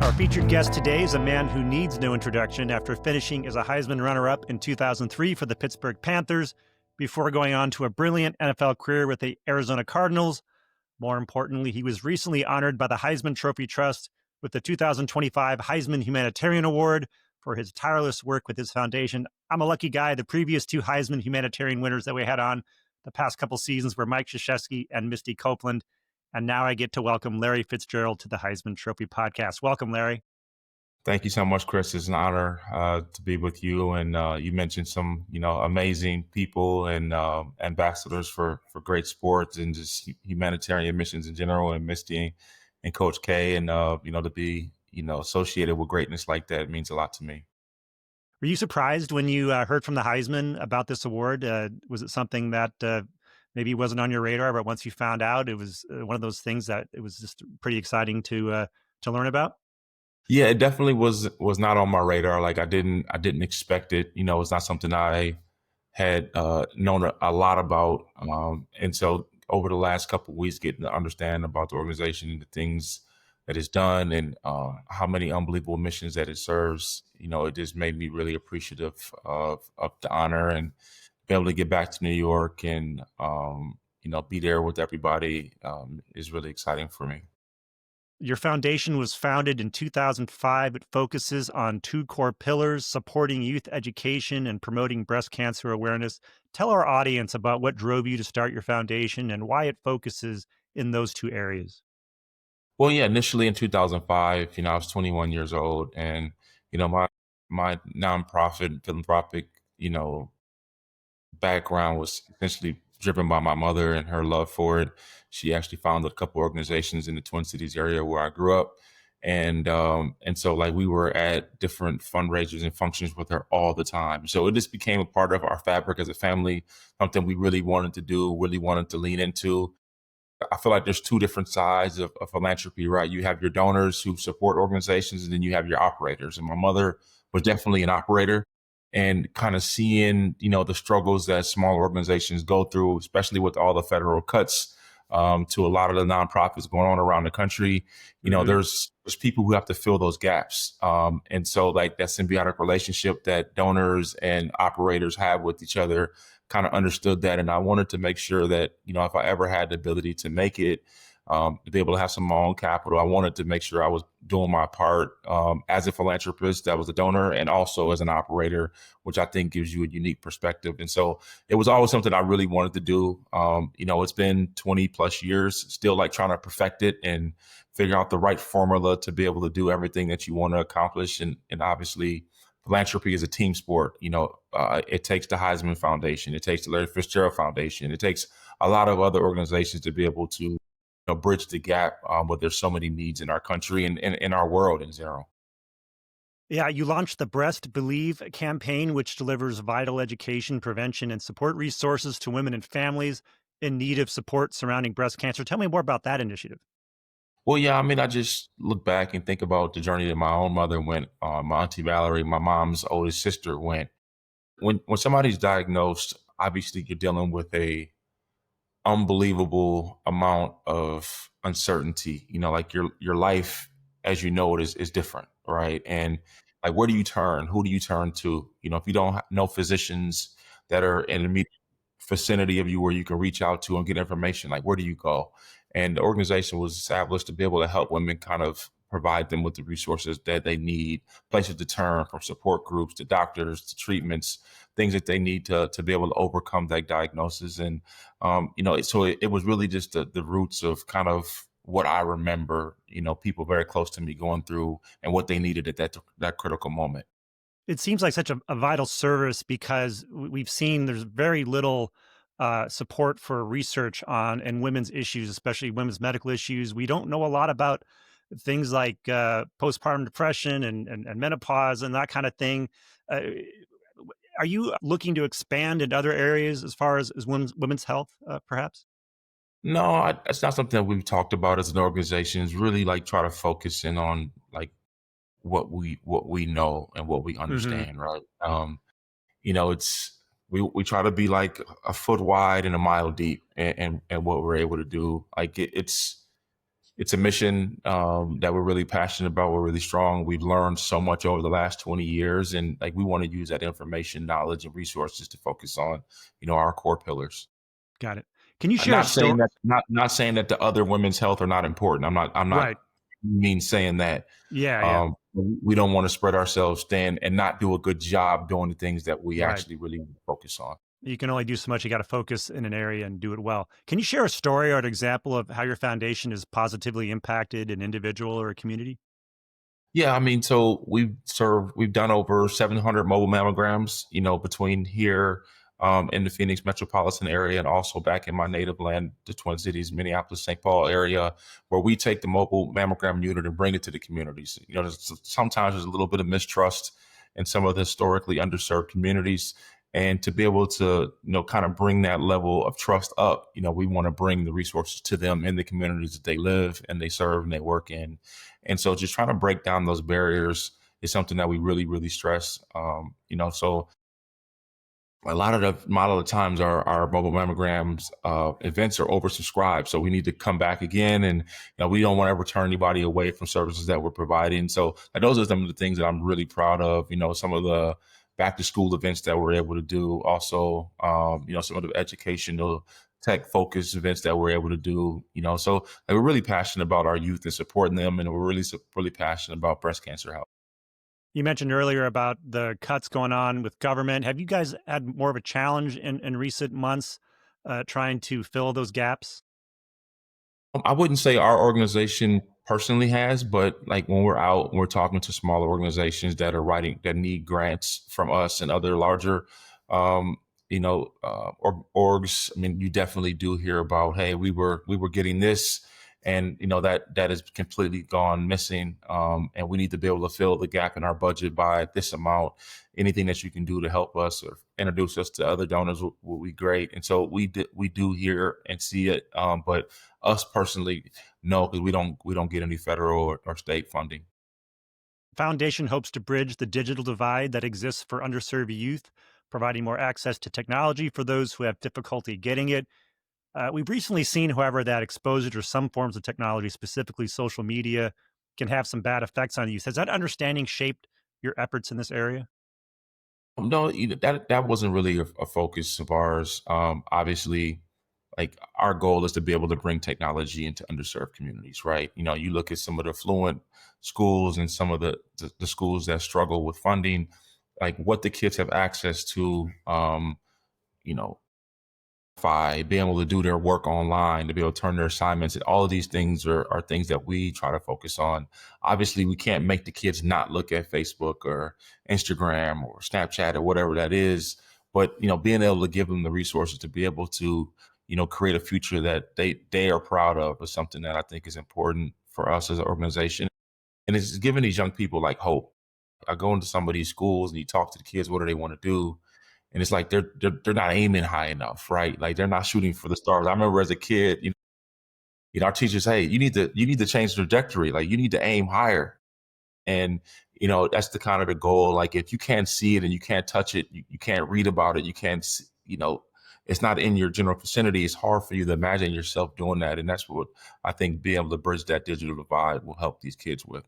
Our featured guest today is a man who needs no introduction after finishing as a Heisman runner-up in 2003 for the Pittsburgh Panthers before going on to a brilliant NFL career with the Arizona Cardinals. More importantly, he was recently honored by the Heisman Trophy Trust with the 2025 Heisman Humanitarian Award for his tireless work with his foundation. I'm a lucky guy. The previous two Heisman Humanitarian winners that we had on the past couple seasons were Mike Krzyzewski and Misty Copeland. And now I get to welcome Larry Fitzgerald to the Heisman Trophy podcast. Welcome, Larry. Thank you so much, Chris. It's an honor to be with you. And you mentioned some, amazing people and ambassadors for great sports and just humanitarian missions in general. And Misty and Coach K, and to be associated with greatness like that means a lot to me. Were you surprised when you heard from the Heisman about this award? Was it something that maybe wasn't on your radar, but once you found out, it was one of those things that it was just pretty exciting to learn about? Yeah, it definitely was not on my radar. Like I didn't expect it. It's not something I had known a lot about. And so over the last couple of weeks, getting to understand about the organization and the things that it's done and how many unbelievable missions that it serves, it just made me really appreciative of the honor and be able to get back to New York and, be there with everybody is really exciting for me. Your foundation was founded in 2005. It focuses on two core pillars: supporting youth education and promoting breast cancer awareness. Tell our audience about what drove you to start your foundation and why it focuses in those two areas. Well, yeah, initially in 2005, I was 21 years old, and my nonprofit philanthropic, background was essentially driven by my mother and her love for it. She actually founded a couple organizations in the Twin Cities area where I grew up. And so like we were at different fundraisers and functions with her all the time. So it just became a part of our fabric as a family, something we really wanted to do, really wanted to lean into. I feel like there's two different sides of philanthropy, right? You have your donors who support organizations, and then you have your operators. And my mother was definitely an operator, and kind of seeing, the struggles that small organizations go through, especially with all the federal cuts to a lot of the nonprofits going on around the country. There's people who have to fill those gaps. And so like that symbiotic relationship that donors and operators have with each other, kind of understood that. And I wanted to make sure that, if I ever had the ability to make it, to be able to have some of my own capital, I wanted to make sure I was doing my part as a philanthropist that was a donor and also as an operator, which I think gives you a unique perspective. And so it was always something I really wanted to do. It's been 20 plus years, still like trying to perfect it and figure out the right formula to be able to do everything that you want to accomplish. And obviously, philanthropy is a team sport. It takes the Heisman Foundation, it takes the Larry Fitzgerald Foundation, it takes a lot of other organizations to be able to bridge the gap, but there's so many needs in our country and in our world in general. Yeah, you launched the Breast Believe campaign, which delivers vital education, prevention, and support resources to women and families in need of support surrounding breast cancer. Tell me more about that initiative. Well, yeah, I mean, I just look back and think about the journey that my own mother went, my Auntie Valerie, my mom's oldest sister went. When somebody's diagnosed, obviously you're dealing with a unbelievable amount of uncertainty. Like your life as you know it is different, right? And like, where do you turn? Who do you turn to? If you don't know physicians that are in the immediate vicinity of you where you can reach out to and get information, like where do you go? And the organization was established to be able to help women kind of provide them with the resources that they need, places to turn, from support groups to doctors to treatments, things that they need to be able to overcome that diagnosis. And, so it was really just the roots of kind of what I remember, people very close to me going through and what they needed at that critical moment. It seems like such a vital service because we've seen there's very little support for research on and women's issues, especially women's medical issues. We don't know a lot about things like postpartum depression and menopause and that kind of thing. Uh, are you looking to expand in other areas as far as women's health, perhaps? No, that's not something that we've talked about as an organization. Is really like try to focus in on like what we know and what we Hmm. understand, right? It's we try to be like a foot wide and a mile deep, and what we're able to do. Like it's it's a mission that we're really passionate about. We're really strong. We've learned so much over the last 20 years, and like we want to use that information, knowledge, and resources to focus on, our core pillars. Got it. Can you share a Not saying story? that not saying that the other women's health are not important. I'm not Right. mean saying that. Yeah. Yeah. We don't want to spread ourselves thin and not do a good job doing the things that we Right. actually really focus on. You can only do so much. You got to focus in an area and do it well. Can you share a story or an example of how your foundation has positively impacted an individual or a community? Yeah, I mean, so we've done over 700 mobile mammograms, between here in the Phoenix metropolitan area and also back in my native land, the Twin Cities, Minneapolis, St. Paul area, where we take the mobile mammogram unit and bring it to the communities. Sometimes there's a little bit of mistrust in some of the historically underserved communities. And to be able to, kind of bring that level of trust up, we want to bring the resources to them in the communities that they live and they serve and they work in. And so just trying to break down those barriers is something that we really, really stress. So a lot of the times our mobile mammograms events are oversubscribed. So we need to come back again, and we don't want to ever turn anybody away from services that we're providing. So like, those are some of the things that I'm really proud of. Some of the back to school events that we're able to do. Also, some of the educational tech focused events that we're able to do. So like, we're really passionate about our youth and supporting them, and we're really passionate about breast cancer health. You mentioned earlier about the cuts going on with government. Have you guys had more of a challenge in recent months trying to fill those gaps? I wouldn't say our organization personally has, but like when we're out, we're talking to smaller organizations that need grants from us and other larger, orgs. I mean, you definitely do hear about, hey, we were getting this, and that has completely gone missing, and we need to be able to fill the gap in our budget by this amount. Anything that you can do to help us or introduce us to other donors will be great. And so we do hear and see it, but us personally, no, because we don't get any federal or state funding. Foundation hopes to bridge the digital divide that exists for underserved youth, providing more access to technology for those who have difficulty getting it. We've recently seen, however, that exposure to some forms of technology, specifically social media, can have some bad effects on youth. Has that understanding shaped your efforts in this area? No, that wasn't really a focus of ours. Obviously, like our goal is to be able to bring technology into underserved communities, right? You look at some of the affluent schools and some of the schools that struggle with funding, like what the kids have access to, you know, by being able to do their work online, to be able to turn their assignments, and all of these things are things that we try to focus on. Obviously, we can't make the kids not look at Facebook or Instagram or Snapchat or whatever that is, but being able to give them the resources to be able to, create a future that they are proud of is something that I think is important for us as an organization. And it's giving these young people like hope. I go into some of these schools and you talk to the kids, what do they want to do? And it's like they're not aiming high enough, right? Like they're not shooting for the stars. I remember as a kid, our teachers, hey, you need to change the trajectory. Like you need to aim higher. And that's the kind of the goal. Like if you can't see it and you can't touch it, you can't read about it, you can't, it's not in your general vicinity. It's hard for you to imagine yourself doing that. And that's what I think being able to bridge that digital divide will help these kids with.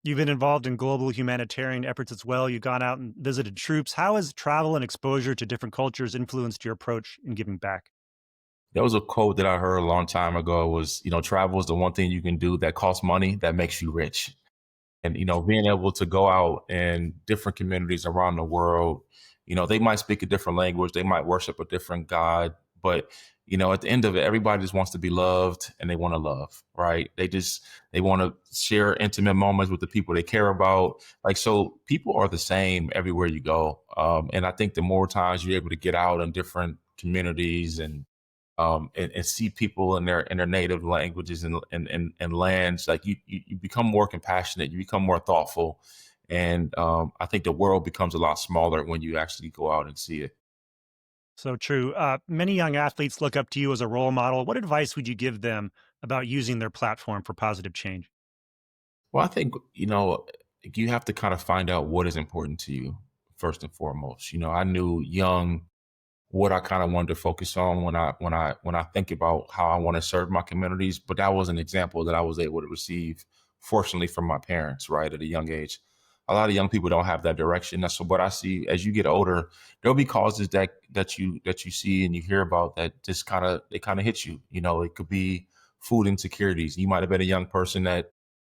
You've been involved in global humanitarian efforts as well. You've gone out and visited troops. How has travel and exposure to different cultures influenced your approach in giving back? There was a quote that I heard a long time ago was, travel is the one thing you can do that costs money that makes you rich. And being able to go out in different communities around the world, they might speak a different language, they might worship a different god, but at the end of it, everybody just wants to be loved and they want to love, right? They want to share intimate moments with the people they care about. Like, so people are the same everywhere you go, and I think the more times you're able to get out in different communities and see people in their native languages and lands, like you become more compassionate, you become more thoughtful, and I think the world becomes a lot smaller when you actually go out and see it. So true. Many young athletes look up to you as a role model. What advice would you give them about using their platform for positive change? Well, I think you have to kind of find out what is important to you first and foremost. I knew young what I kind of wanted to focus on when I think about how I want to serve my communities. But that was an example that I was able to receive, fortunately, from my parents, right, at a young age. A lot of young people don't have that direction. That's what I see as you get older. There'll be causes that you see and you hear about that just kind of hit you. You know, it could be food insecurities. You might have been a young person that,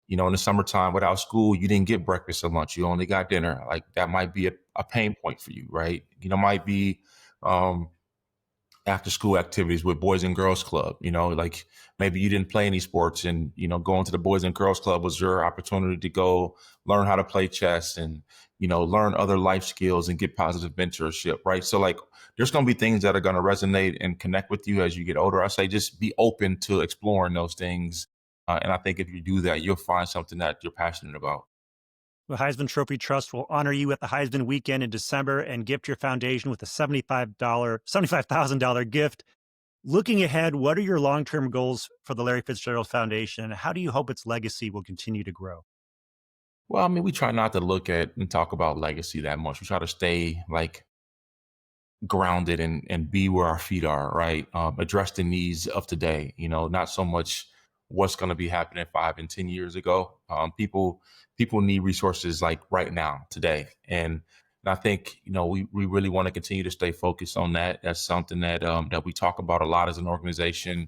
in the summertime without school, you didn't get breakfast or lunch. You only got dinner. Like that might be a pain point for you, right? Might be um, after school activities with Boys and Girls Club. Like maybe you didn't play any sports, and going to the Boys and Girls Club was your opportunity to go learn how to play chess and learn other life skills and get positive mentorship, right? So like there's going to be things that are going to resonate and connect with you as you get older. I say just be open to exploring those things, and I think if you do that, you'll find something that you're passionate about. The Heisman Trophy Trust will honor you at the Heisman weekend in December and gift your foundation with a $75,000 gift. Looking ahead, what are your long-term goals for the Larry Fitzgerald Foundation? And how do you hope its legacy will continue to grow? Well, I mean, we try not to look at and talk about legacy that much. We try to stay like grounded and be where our feet are, right? Address the needs of today, not so much what's going to be happening 5 and 10 years ago. People need resources like right now, today. And I think, we really want to continue to stay focused on that. That's something that we talk about a lot as an organization,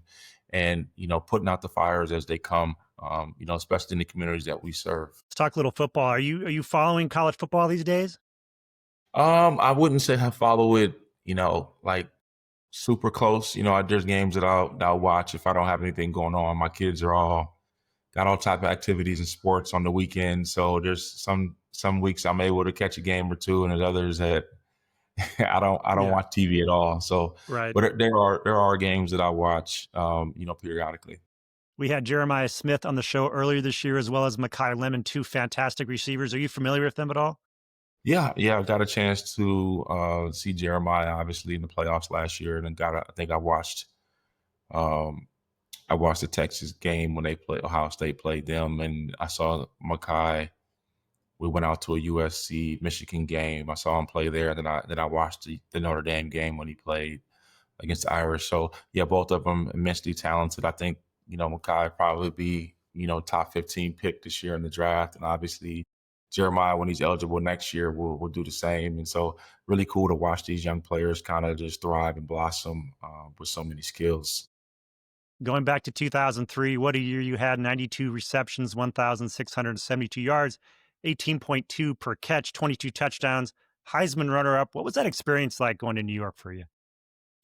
and, putting out the fires as they come, especially in the communities that we serve. Let's talk a little football. Are you following college football these days? I wouldn't say I follow it, like super close. There's games that I'll watch if I don't have anything going on. My kids are all got all type of activities and sports on the weekend. So there's some weeks I'm able to catch a game or two, and there's others that I don't Yeah, watch TV at all. So, right. but there are games that I watch, periodically. We had Jeremiah Smith on the show earlier this year, as well as Makai Lemon, two fantastic receivers. Are you familiar with them at all? Yeah, yeah, I got a chance to see Jeremiah obviously in the playoffs last year, and then I think um, I watched the Texas game when they played Ohio State played them, and I saw Makai. We went out to a USC Michigan game. I saw him play there. Then I watched the Notre Dame game when he played against the Irish. So yeah, both of them immensely talented. I think Makai probably be top 15 pick this year in the draft, and obviously Jeremiah when he's eligible next year will do the same. And so really cool to watch these young players kind of just thrive and blossom with so many skills. Going back to 2003, what a year you had: 92 receptions, 1,672 yards, 18.2 per catch, 22 touchdowns, Heisman runner up. What was that experience like going to New York for you?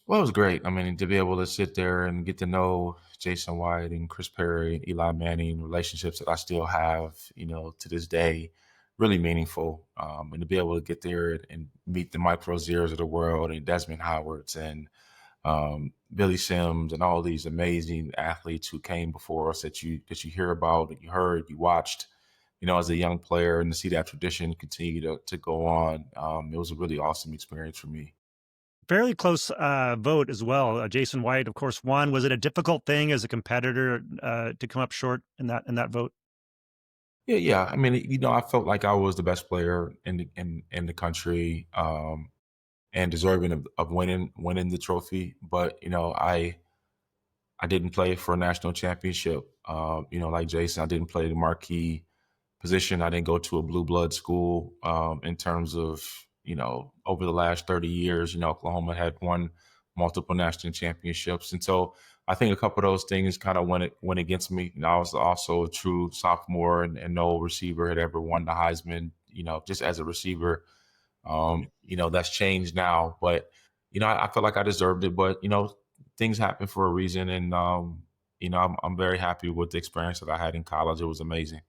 Well, it was great. I mean, to be able to sit there and get to know Jason White and Chris Perry and Eli Manning, relationships that I still have, to this day, really meaningful. And to be able to get there and meet the Mike Roziers of the world and Desmond Howards and Billy Sims and all these amazing athletes who came before us that you hear about, that you heard, you watched, as a young player, and to see that tradition continue to go on, it was a really awesome experience for me. Fairly close vote as well. Jason White, of course, won. Was it a difficult thing as a competitor to come up short in that vote? Yeah, yeah. I mean, I felt like I was the best player in the country, and deserving of winning the trophy. But I didn't play for a national championship. Like Jason, I didn't play the marquee position. I didn't go to a blue blood school. In terms of over the last 30 years, Oklahoma had won multiple national championships, and so I think a couple of those things kind of went against me. I was also a true sophomore, and no receiver had ever won the Heisman. Just as a receiver, that's changed now. But I feel like I deserved it. But things happen for a reason, and I'm very happy with the experience that I had in college. It was amazing.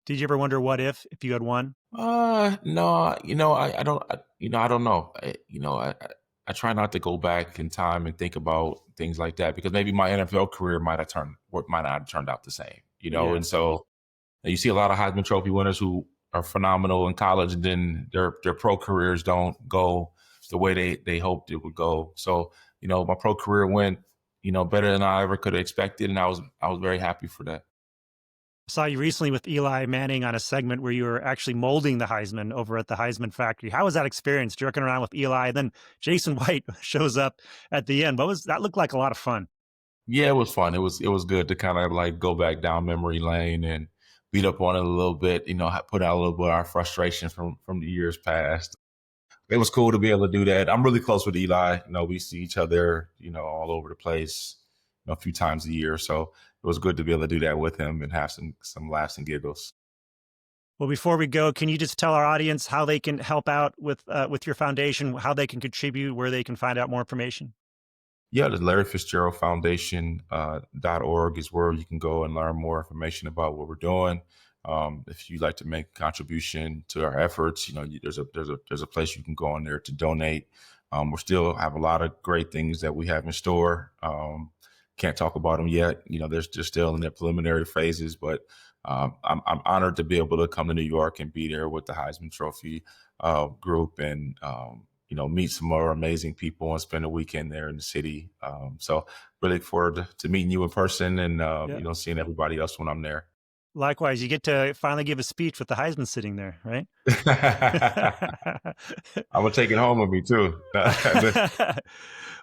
Did you ever wonder what if you had won? No, I don't, I don't know. I try not to go back in time and think about things like that because maybe my NFL career might not have turned out the same, Yeah. and so you see a lot of Heisman Trophy winners who are phenomenal in college, and then their pro careers don't go the way they hoped it would go. So, my pro career went, better than I ever could have expected, and I was very happy for that. I saw you recently with Eli Manning on a segment where you were actually molding the Heisman over at the Heisman factory. How was that experience jerking around with Eli? And then Jason White shows up at the end. What was that? Looked like a lot of fun. Yeah, it was fun. It was good to kind of like go back down memory lane and beat up on it a little bit. Put out a little bit of our frustration from the years past. It was cool to be able to do that. I'm really close with Eli. We see each other, all over the place, a few times a year. So it was good to be able to do that with him and have some laughs and giggles. Well, before we go, can you just tell our audience how they can help out with your foundation, how they can contribute, where they can find out more information? Yeah, the Larry Fitzgerald Foundation .org is where you can go and learn more information about what we're doing. If you'd like to make a contribution to our efforts, there's a place you can go on there to donate. We still have a lot of great things that we have in store. Can't talk about them yet. They're still in their preliminary phases, but I'm honored to be able to come to New York and be there with the Heisman Trophy group and meet some more amazing people and spend a weekend there in the city. So really look forward to meeting you in person and Yeah. seeing everybody else when I'm there. Likewise, you get to finally give a speech with the Heisman sitting there, right? I'm gonna take it home with me too.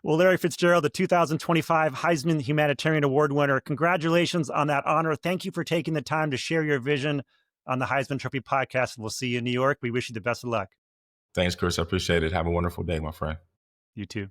Well, Larry Fitzgerald, the 2025 Heisman Humanitarian Award winner, congratulations on that honor. Thank you for taking the time to share your vision on the Heisman Trophy podcast. We'll see you in New York. We wish you the best of luck. Thanks, Chris. I appreciate it. Have a wonderful day, my friend. You too.